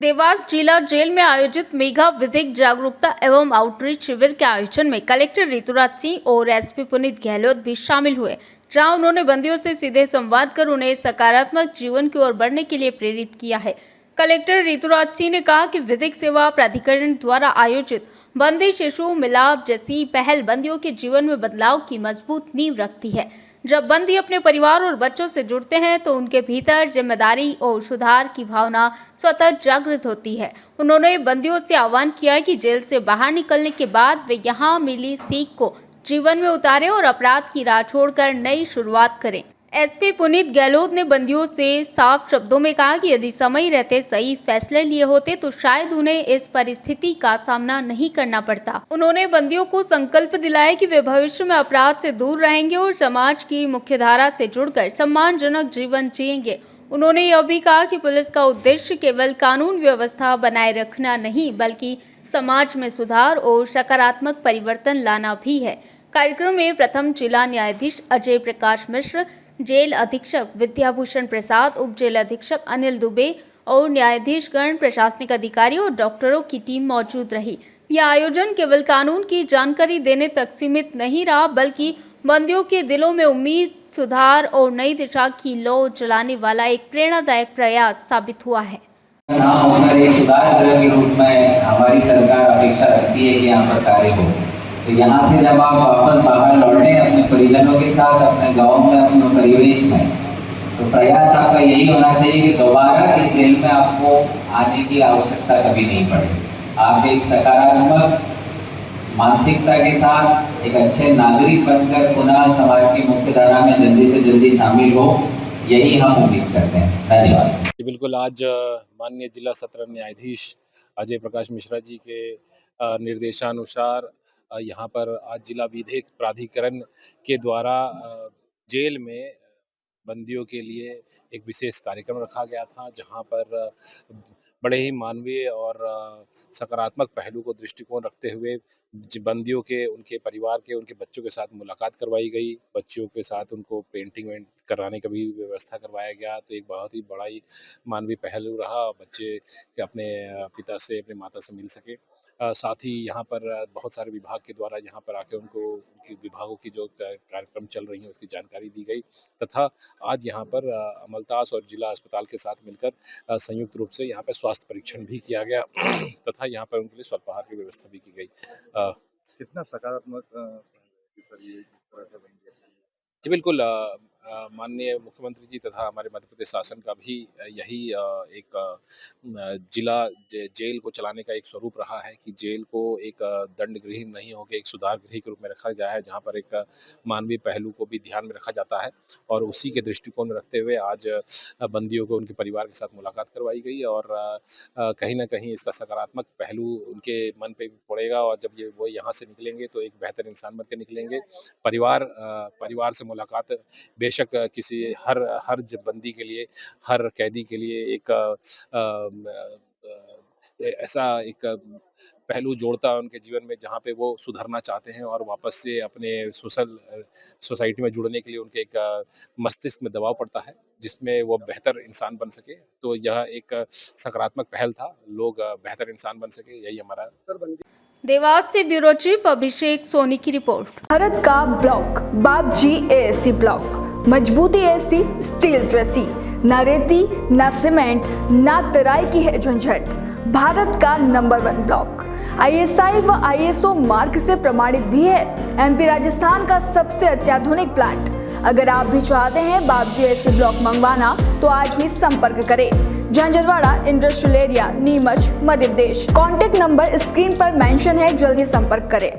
देवास जिला जेल में आयोजित मेगा विधिक जागरूकता एवं आउटरीच शिविर के आयोजन में कलेक्टर ऋतुराज सिंह और एसपी पुनीत गहलोत भी शामिल हुए, जहां उन्होंने बंदियों से सीधे संवाद कर उन्हें सकारात्मक जीवन की ओर बढ़ने के लिए प्रेरित किया है। कलेक्टर ऋतुराज सिंह ने कहा कि विधिक सेवा प्राधिकरण द्वारा आयोजित बंदी शिशु मिलाप जैसी पहल बंदियों के जीवन में बदलाव की मजबूत नींव रखती है। जब बंदी अपने परिवार और बच्चों से जुड़ते हैं तो उनके भीतर जिम्मेदारी और सुधार की भावना स्वतः जागृत होती है। उन्होंने बंदियों से आह्वान किया कि जेल से बाहर निकलने के बाद वे यहाँ मिली सीख को जीवन में उतारें और अपराध की राह छोड़कर नई शुरुआत करें। एसपी पुनीत गहलोत ने बंदियों से साफ शब्दों में कहा कि यदि समय रहते सही फैसले लिए होते तो शायद उन्हें इस परिस्थिति का सामना नहीं करना पड़ता। उन्होंने बंदियों को संकल्प दिलाया कि वे भविष्य में अपराध से दूर रहेंगे और समाज की मुख्यधारा से जुड़कर सम्मानजनक जीवन जिएंगे। उन्होंने यह भी कहा कि पुलिस का उद्देश्य केवल कानून व्यवस्था बनाए रखना नहीं बल्कि समाज में सुधार और सकारात्मक परिवर्तन लाना भी है। कार्यक्रम में प्रथम जिला न्यायाधीश अजय प्रकाश मिश्र, जेल अधीक्षक विद्याभूषण प्रसाद, उप जेल अधीक्षक अनिल दुबे और न्यायाधीशगण, प्रशासनिक अधिकारी और डॉक्टरों की टीम मौजूद रही। यह आयोजन केवल कानून की जानकारी देने तक सीमित नहीं रहा बल्कि बंदियों के दिलों में उम्मीद, सुधार और नई दिशा की लौ जलाने वाला एक प्रेरणादायक प्रयास साबित हुआ है। ना होकर एक सुधार गृह के रूप में हमारी सरकार अपेक्षा रखती है कि यहाँ पर कार्य हो। तो यहाँ से जब आप वापस बाहर लौटे अपने परिजनों के साथ, अपने गांव में, अपने परिवेश में, तो प्रयास आपका यही होना चाहिए कि दोबारा इस जेल में आपको आने की आवश्यकता कभी नहीं पड़े। आप एक सकारात्मक मानसिकता के साथ एक अच्छे नागरिक बनकर पुनः समाज की मुख्य धारा में जल्दी से जल्दी शामिल हो, यही हम उम्मीद करते हैं। धन्यवाद। बिल्कुल, आज माननीय जिला सत्र न्यायाधीश अजय प्रकाश मिश्रा जी के निर्देशानुसार यहाँ पर आज जिला विधिक प्राधिकरण के द्वारा जेल में बंदियों के लिए एक विशेष कार्यक्रम रखा गया था, जहाँ पर बड़े ही मानवीय और सकारात्मक पहलू को दृष्टिकोण रखते हुए बंदियों के, उनके परिवार के, उनके बच्चों के साथ मुलाकात करवाई गई। बच्चों के साथ उनको पेंटिंग कराने का भी व्यवस्था करवाया गया। तो एक बहुत ही बड़ा ही मानवीय पहलू रहा, बच्चे के अपने पिता से, अपने माता से मिल सके। साथ ही यहाँ पर बहुत सारे विभाग के द्वारा यहाँ पर आके उनको उनकी विभागों की जो कार्यक्रम चल रही हैं उसकी जानकारी दी गई, तथा आज यहाँ पर अमलतास और जिला अस्पताल के साथ मिलकर संयुक्त रूप से यहाँ पर स्वास्थ्य परीक्षण भी किया गया तथा यहाँ पर उनके लिए स्वल्पाहार की व्यवस्था भी की गई। कितना सकारात्मक जी बिल्कुल, माननीय मुख्यमंत्री जी तथा हमारे मध्य प्रदेश शासन का भी यही एक जिला जेल को चलाने का एक स्वरूप रहा है कि जेल को एक दंड गृह नहीं होकर एक सुधार गृह के रूप में रखा गया है, जहां पर एक मानवीय पहलू को भी ध्यान में रखा जाता है। और उसी के दृष्टिकोण में रखते हुए आज बंदियों को उनके परिवार के साथ मुलाकात करवाई गई और कहीं ना कहीं इसका सकारात्मक पहलू उनके मन पे भी पड़ेगा और जब वो यहाँ से निकलेंगे तो एक बेहतर इंसान बन के निकलेंगे। परिवार से मुलाकात बेशक किसी हर बंदी के लिए, हर कैदी के लिए एक ऐसा एक पहलू जोड़ता है उनके जीवन में, जहाँ पे वो सुधरना चाहते हैं और वापस से अपने सोसाइटी में जुड़ने के लिए उनके एक मस्तिष्क में दबाव पड़ता है जिसमें वो बेहतर इंसान बन सके। तो यह एक सकारात्मक पहल था, लोग बेहतर इंसान बन सके, यही हमारा। देवास से ब्यूरो चीफ अभिषेक सोनी की रिपोर्ट। भारत का ब्लॉक बाबजी एएससी ब्लॉक, मजबूती ऐसी स्टील जैसी, न रेती न सीमेंट न तराई की है झंझट। भारत का नंबर 1 ब्लॉक ISI व ISO मार्क से प्रमाणित भी है। MP राजस्थान का सबसे अत्याधुनिक प्लांट। अगर आप भी चाहते हैं बाबजी एएससी ब्लॉक मंगवाना तो आज ही संपर्क करें। Jhanjharwada industrial area, Neemuch, Madhya Pradesh. Contact number screen पर मेंशन है, जल्दी संपर्क करें।